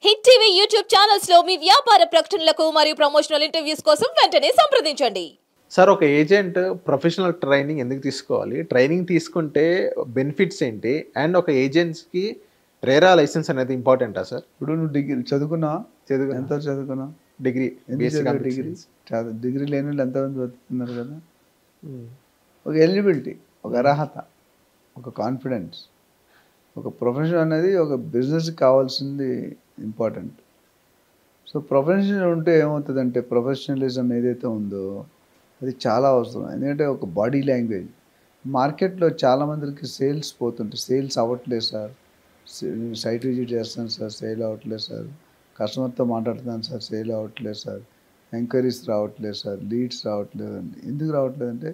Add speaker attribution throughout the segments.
Speaker 1: Hit TV YouTube channels లో మీ వ్యాపార ప్రకటనలకు మరియు ప్రమోషనల్ ఇంటర్వ్యూస్ కోసం వెంటనే సంప్రదించండి.
Speaker 2: సార్ ఒక ఏజెంట్ ప్రొఫెషనల్ ట్రైనింగ్ ఎందుకు తీసుకోవాలి? ట్రైనింగ్ తీసుకుంటే బెనిఫిట్స్ ఏంటి? అండ్ ఒక ఏజెంట్స్‌కి రేరా లైసెన్స్ అనేది ఇంపార్టెంటా సార్?
Speaker 3: ఇప్పుడు నువ్వు డిగ్రీ చదువుకున్నావా? ఎంత చదువుకున్నావు?
Speaker 2: డిగ్రీ బేసిక్
Speaker 3: డిగ్రీ డిగ్రీ లేని వాళ్ళు ఎంతమంది చదువుతున్నారు కదా. ఒక ఎలిజిబిలిటీ, ఒక అర్హత, ఒక కాన్ఫిడెన్స్, ఒక ప్రొఫెషన్ అనేది ఒక బిజినెస్కి కావాల్సింది ఇంపార్టెంట్. సో ప్రొఫెషన్ ఉంటే ఏమవుతుందంటే ప్రొఫెషనలిజం ఏదైతే ఉందో అది చాలా అవసరం. ఎందుకంటే ఒక బాడీ లాంగ్వేజ్ మార్కెట్లో చాలామందికి సేల్స్ పోతుంటాయి. సేల్స్ అవ్వట్లేదు సార్, సైట్ విజిట్ చేస్తాను సార్, సేల్ అవ్వట్లేదు సార్, కస్టమర్తో మాట్లాడుతున్నాను సార్, సేల్ అవ్వట్లేదు సార్, ఎంక్వైరీస్ రావట్లేదు సార్, లీడ్స్ రావట్లేదు అండి. ఎందుకు రావట్లేదు అంటే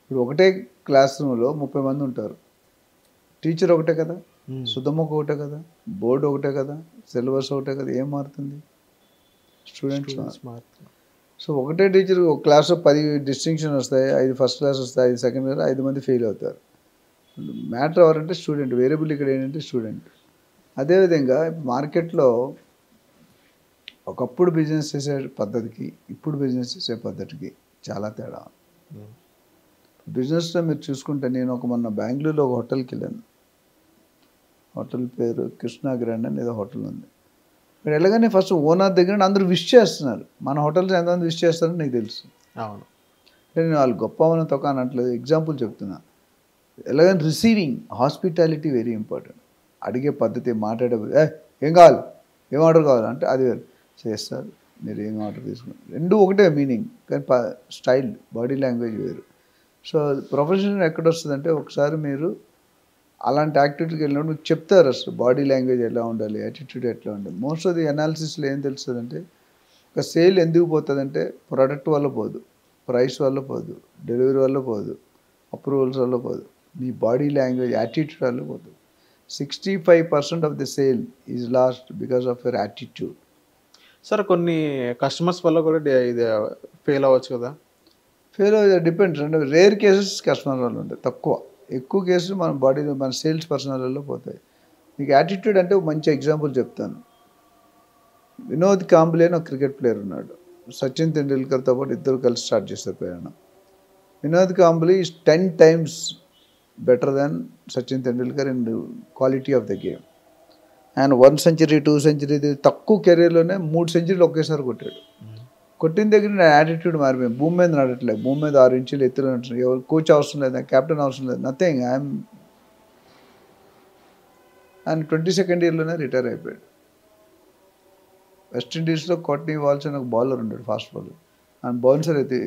Speaker 3: ఇప్పుడు ఒకటే క్లాస్ రూమ్లో 30 మంది ఉంటారు. టీచర్ ఒకటే కదా, సుధమ్మకు ఒకటే కదా, బోర్డు ఒకటే కదా, సిలబస్ ఒకటే కదా, ఏం మారుతుంది? స్టూడెంట్స్ మారుతుంది. సో ఒకటే టీచర్ ఒక క్లాస్లో 10 డిస్టింక్షన్ వస్తాయి, 5 ఫస్ట్ క్లాస్ వస్తాయి, 5 సెకండ్ క్లాస్, 5 మంది ఫెయిల్ అవుతారు. మ్యాటర్ ఎవరంటే స్టూడెంట్. వేరియబుల్ ఇక్కడ ఏంటంటే స్టూడెంట్. అదేవిధంగా మార్కెట్లో ఒకప్పుడు బిజినెస్ చేసే పద్ధతికి ఇప్పుడు బిజినెస్ చేసే పద్ధతికి చాలా తేడా. బిజినెస్లో మీరు చూసుకుంటే నేను మొన్న బెంగళూరులో ఒక హోటల్కి వెళ్ళాను. హోటల్ పేరు కృష్ణా గ్రాండ్ అని ఏదో హోటల్ ఉంది. ఇక్కడ వెళ్ళగానే ఫస్ట్ ఓనర్ దగ్గర అందరూ విష్ చేస్తున్నారు. మన హోటల్స్ ఎంతమంది విష్ చేస్తారని నీకు తెలుసు.
Speaker 2: అవును.
Speaker 3: అంటే నేను వాళ్ళు గొప్ప ఉన్న తొక్క అనట్లేదు, ఎగ్జాంపుల్ చెప్తున్నా. ఎలాగని రిసీవింగ్ హాస్పిటాలిటీ వెరీ ఇంపార్టెంట్. అడిగే పద్ధతి, మాట్లాడే ఏం కావాలి, ఏం ఆర్డర్ కావాలి అంటే అది వేరు చేస్తారు. మీరు ఏం ఆర్డర్ తీసుకున్నారు రెండు ఒకటే మీనింగ్, కానీ స్టైల్ బాడీ లాంగ్వేజ్ వేరు. సో ప్రొఫెషనల్ ఎక్కడ వస్తుందంటే ఒకసారి మీరు అలాంటి యాక్టివిటీకి వెళ్ళినప్పుడు చెప్తారు అసలు బాడీ లాంగ్వేజ్ ఎలా ఉండాలి, యాటిట్యూడ్ ఎట్లా ఉండాలి. మోస్ట్ ఆఫ్ ది అనాలిసిస్లో ఏం తెలుస్తుందంటే ఒక సేల్ ఎందుకు పోతుందంటే ప్రోడక్ట్ వల్ల పోదు, ప్రైస్ వల్ల పోదు, డెలివరీ వల్ల పోదు, అప్రూవల్స్ వల్ల పోదు, మీ బాడీ లాంగ్వేజ్ యాటిట్యూడ్ వల్ల పోదు. 65% of the sale is lost because of your attitude.
Speaker 2: Sir కొన్ని కస్టమర్స్ వల్ల కూడా ఇది ఫెయిల్ అవ్వచ్చు కదా?
Speaker 3: ఫెయిల్ డిపెండ్స్ అంటే రేర్ కేసెస్ కస్టమర్ వల్ల ఉంటాయి, తక్కువ. ఎక్కువ కేసులు మన బాడీలో మన సేల్స్ పర్సనల్లో పోతాయి. మీకు యాటిట్యూడ్ అంటే ఒక మంచి ఎగ్జాంపుల్ చెప్తాను. వినోద్ కాంబ్లే అని ఒక క్రికెట్ ప్లేయర్ ఉన్నాడు. సచిన్ తెండూల్కర్తో పాటు ఇద్దరు కలిసి స్టార్ట్ చేస్తారు ప్రయాణం. Vinod Kamble is 10 times better than Sachin Tendulkar in quality of the game. ఆయన 1 century 2 century తక్కువ కెరీర్లోనే 3 centuries ఒకేసారి కొట్టాడు. కొట్టిన దగ్గర నా యాటిట్యూడ్ మారిపోయింది. భూమి మీద నడట్లేదు, భూమి మీద 6 ఇంచులు ఎత్తులో నడుస్తుంది. ఎవరు కోచ్ అవసరం లేదు, కెప్టెన్ అవసరం లేదు, నథింగ్. ఆయన 22nd yearలోనే రిటైర్ అయిపోయాడు. వెస్టిండీస్లో కాట్నీ వాల్స్ అని ఒక బౌలర్ ఉన్నాడు, ఫాస్ట్ బౌలర్. ఆయన బౌన్సర్ అయితే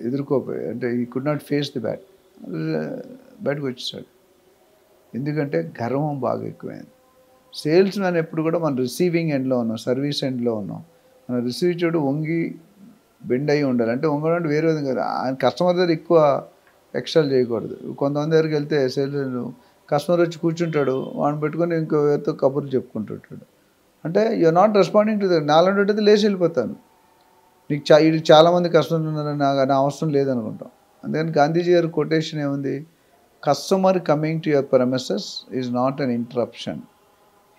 Speaker 3: ఎదుర్కోపోయాడు, అంటే ఈ could not face the bat. బయటకు వచ్చేసాడు. ఎందుకంటే గర్వం బాగా ఎక్కువైంది. సేల్స్ మ్యాన్ ఎప్పుడు కూడా మనం రిసీవింగ్ ఎండ్లో ఉన్నాం, సర్వీస్ ఎండ్లో ఉన్నాం. మనం రిసీవ్ చేయడం వంగి బెండ్ అయ్యి ఉండాలి. అంటే వంగడం అంటే వేరే విధంగా ఆయన కస్టమర్ దగ్గర ఎక్కువ ఎక్స్ట్రాలు చేయకూడదు. కొంతమంది దగ్గరికి వెళ్తే సేల్స్ కస్టమర్ వచ్చి కూర్చుంటాడు, వాడిని పెట్టుకొని ఇంకో వేరుతో కబుర్లు చెప్పుకుంటుంటాడు. అంటే you are not responding to the. నాలుగు అయితే లేచి వెళ్ళిపోతాను. నీకు ఇది చాలామంది కస్టమర్లు ఉన్నారని నా అవసరం లేదనుకుంటాం. అందుకని గాంధీజీ గారి కొటేషన్ ఏముంది? Customer coming to your premises is not an interruption.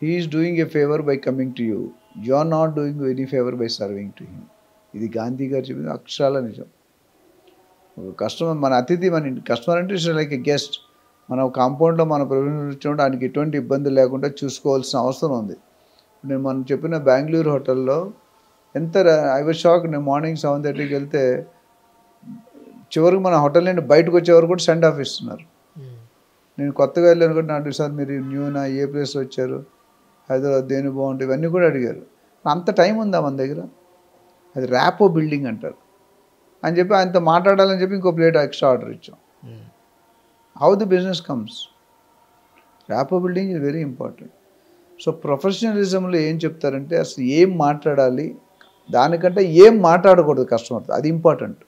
Speaker 3: He is doing a favour by coming to you. You are not doing any favour by serving to him. ఇది గాంధీ గారు చెప్పింది అక్షరాల నిజం. కస్టమర్ మన అతిథి, మన కస్టమర్ అంటే ఇట్స్ లైక్ ఎ గెస్ట్. మన కాంపౌండ్లో మన ప్రొఫెషన్ వచ్చినప్పుడు ఆయనకి ఎటువంటి ఇబ్బంది లేకుండా చూసుకోవాల్సిన అవసరం ఉంది. నేను మనం చెప్పిన బెంగళూరు హోటల్లో ఐ వాజ్ షాక్. నేను మార్నింగ్ 7:30కి వెళ్తే చివరికి మన హోటల్ నుండి బయటకు వచ్చేవారు కూడా సెండ్ ఆఫ్ ఇస్తున్నారు. నేను కొత్తగా వెళ్ళాను కూడా నాకు సార్ మీరు న్యూనా ఏ ప్లేస్ వచ్చారు, హైదరాబాద్ దేని బాగుంటుంది, ఇవన్నీ కూడా అడిగారు. అంత టైం ఉందా మన దగ్గర? అది ర్యాపో బిల్డింగ్ అంటారు అని చెప్పి ఆయనతో మాట్లాడాలని చెప్పి ఇంకో ప్లేట్ ఎక్స్ట్రా ఆర్డర్ ఇచ్చాం. How the business comes? Rapport building is very important. So ప్రొఫెషనలిజంలో ఏం చెప్తారంటే అసలు ఏం మాట్లాడాలి, దానికంటే ఏం మాట్లాడకూడదు కస్టమర్తో, అది ఇంపార్టెంట్.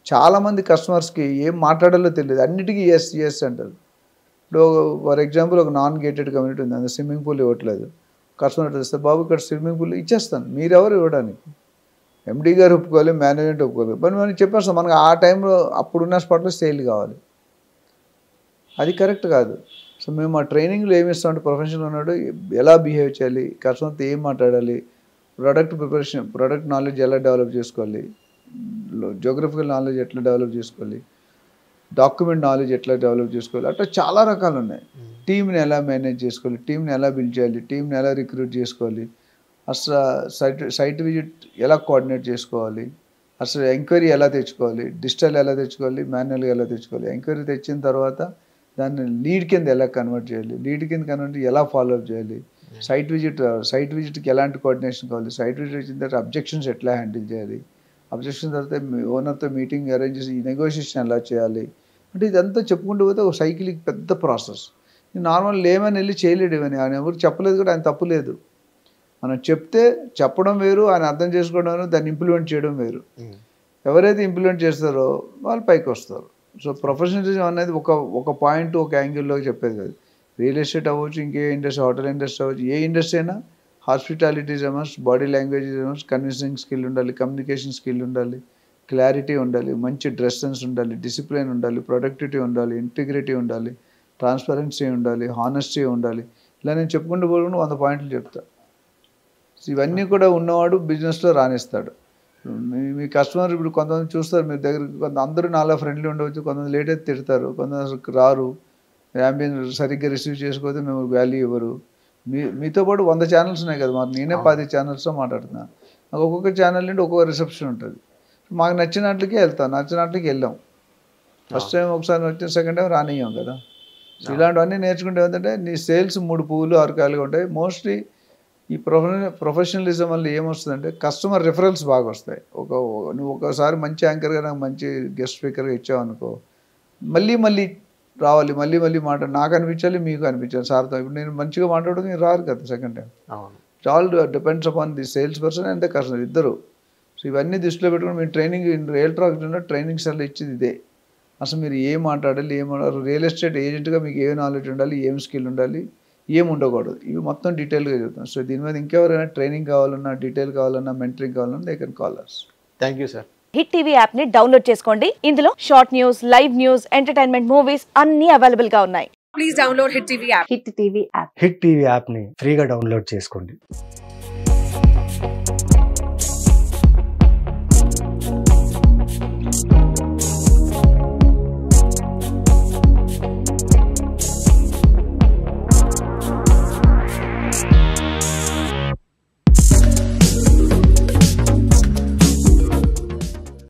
Speaker 3: చాలామంది కస్టమర్స్కి ఏం మాట్లాడాలో తెలియదు, అన్నిటికీ ఎస్ ఎస్ అంటారు. ఇప్పుడు ఫర్ ఎగ్జాంపుల్ ఒక నాన్ గేటెడ్ కమ్యూనిటీ ఉంది, అందులో స్విమ్మింగ్ పూల్ ఇవ్వట్లేదు. కస్టమర్ వస్తే బాబు ఇక్కడ స్విమ్మింగ్ పూల్ ఇచ్చేస్తాను, మీరెవరు ఇవ్వడానికి? ఎండీ గారు ఒప్పుకోవాలి, మేనేజ్మెంట్ ఒప్పుకోవాలి. కానీ మనం చెప్పేస్తాం, మనకు ఆ టైంలో అప్పుడున్న స్పాట్లో సేల్ కావాలి. అది కరెక్ట్ కాదు. సో మేము ఆ ట్రైనింగ్లో ఏమి ఇస్తామంటే ప్రొఫెషనల్ ఉన్నాడు ఎలా బిహేవ్ చేయాలి, కస్టమర్తో ఏం మాట్లాడాలి, ప్రోడక్ట్ ప్రిపరేషన్, ప్రోడక్ట్ నాలెడ్జ్ ఎలా డెవలప్ చేసుకోవాలి, జోగ్రఫికల్ నాలెడ్జ్ ఎట్లా డెవలప్ చేసుకోవాలి, డాక్యుమెంట్ నాలెడ్జ్ ఎట్లా డెవలప్ చేసుకోవాలి, అట్లా చాలా రకాలు ఉన్నాయి. టీంని ఎలా మేనేజ్ చేసుకోవాలి, టీంని ఎలా బిల్డ్ చేయాలి, టీంని ఎలా రిక్రూట్ చేసుకోవాలి, అసలు సైట్ విజిట్ ఎలా కోఆర్డినేట్ చేసుకోవాలి, అసలు ఎంక్వైరీ ఎలా తెచ్చుకోవాలి, డిజిటల్ ఎలా తెచ్చుకోవాలి, మాన్యువల్గా ఎలా తెచ్చుకోవాలి, ఎంక్వైరీ తెచ్చిన తర్వాత దాన్ని లీడ్ కింద ఎలా కన్వర్ట్ చేయాలి, లీడ్ కింద కన్వర్ట్ ఎలా ఫాలోఅప్ చేయాలి, సైట్ విజిట్కి ఎలాంటి కోఆర్డినేషన్ కావాలి, సైట్ విజిట్ వచ్చిన తర్వాత అబ్జెక్షన్స్ ఎట్లా హ్యాండిల్ చేయాలి, అబ్జెక్షన్ తర్వాత ఓనర్తో మీటింగ్ అరేంజ్ చేసి నెగోషియేషన్ ఎలా చేయాలి, అంటే ఇదంతా చెప్పుకుంటూ పోతే ఒక సైకిల్కి పెద్ద ప్రాసెస్. నార్మల్ లేమని వెళ్ళి చేయలేడు ఇవన్నీ, ఆయన ఎవరు చెప్పలేదు కూడా ఆయన తప్పు లేదు. మనం చెప్తే చెప్పడం వేరు, ఆయన అర్థం చేసుకోవడం వేరు, దాన్ని ఇంప్లిమెంట్ చేయడం వేరు. ఎవరైతే ఇంప్లిమెంట్ చేస్తారో వాళ్ళు పైకి వస్తారు. సో ప్రొఫెషనలిజం అనేది ఒక పాయింట్, ఒక యాంగిల్లో చెప్పేది కాదు. రియల్ ఎస్టేట్ అవ్వచ్చు, ఇంకే ఇండస్ట్రీ, హోటల్ ఇండస్ట్రీ అవ్వచ్చు, ఏ ఇండస్ట్రీ అయినా hospitality must, body language must, convincing skill ఉండాలి, కమ్యూనికేషన్ స్కిల్ ఉండాలి, క్లారిటీ ఉండాలి, మంచి డ్రెస్ సెన్స్ ఉండాలి, డిసిప్లిన్ ఉండాలి, ప్రొడక్టివిటీ ఉండాలి, ఇంటిగ్రిటీ ఉండాలి, ట్రాన్స్పరెన్సీ ఉండాలి, హానెస్టీ ఉండాలి. ఇలా నేను చెప్పుకుంటూ పోకుండా 100 పాయింట్లు చెప్తా. ఇవన్నీ కూడా ఉన్నవాడు బిజినెస్లో రాణిస్తాడు. మీ కస్టమర్ ఇప్పుడు కొంతమంది చూస్తారు మీరు దగ్గర, అందరూ నాలా ఫ్రెండ్లీ ఉండవచ్చు, కొంతమంది లేట్ అయితే తిడతారు, కొంతమంది రారు, అంబియన్స్ సరిగ్గా రిసీవ్ చేసుకోతే మేము వాల్యూ ఇవ్వరు. మీతో పాటు 100 ఛానల్స్ ఉన్నాయి కదా, మరి నేనే 10 ఛానల్స్తో మాట్లాడుతున్నాను. నాకు ఒక్కొక్క ఛానల్ నుండి ఒక్కొక్క రిసెప్షన్ ఉంటుంది. మాకు నచ్చినట్లకి వెళ్తాం, నచ్చినట్లకి వెళ్ళాం. ఫస్ట్ టైం ఒకసారి వచ్చిన, సెకండ్ టైం రానియ్యాం కదా. ఇలాంటివన్నీ నేర్చుకుంటే ఏంటంటే నీ సేల్స్ 3 పువ్వులు 6 కాయలుగా ఉంటాయి. మోస్ట్లీ ఈ ప్రొఫెషనలిజం వల్ల ఏమొస్తుందంటే కస్టమర్ రిఫరల్స్ బాగా వస్తాయి. నువ్వు ఒకసారి మంచి యాంకర్గా నాకు మంచి గెస్ట్ స్పీకర్గా ఇచ్చావు అనుకో, మళ్ళీ రావాలి, మళ్ళీ నాకు అనిపించాలి, మీకు అనిపించాలి సార్తో. ఇప్పుడు నేను మంచిగా మాట్లాడుతూ మీరు రారు కదా second time. All depends upon the sales person and the customer, ఇద్దరు. సో ఇవన్నీ దృష్టిలో పెట్టుకుని మీరు ట్రైనింగ్, రియల్ టాక్లో ట్రైనింగ్స్ అలా ఇచ్చేది ఇదే. అసలు మీరు ఏం మాట్లాడాలి, రియల్ ఎస్టేట్ ఏజెంట్గా మీకు ఏ నాలెడ్జ్ ఉండాలి, ఏం స్కిల్ ఉండాలి, ఏం ఉండకూడదు, ఇవి మొత్తం డీటెయిల్గా చెప్తాం. సో దీని మీద ఇంకెవరైనా ట్రైనింగ్ కావాలన్నా, డీటెయిల్ కావాలన్నా, మెంటరింగ్ కావాలన్నా they can call us.
Speaker 2: Thank you sir.
Speaker 4: Hit TV app ని డౌన్లోడ్ చేసుకోండి. ఇందులో short news, live news, entertainment movies అన్ని అవైలబుల్ గా ఉన్నాయి.
Speaker 5: Please download Hit TV app.
Speaker 4: Hit TV app.
Speaker 6: Hit TV యాప్ని ఫ్రీగా డౌన్లోడ్ చేసుకోండి.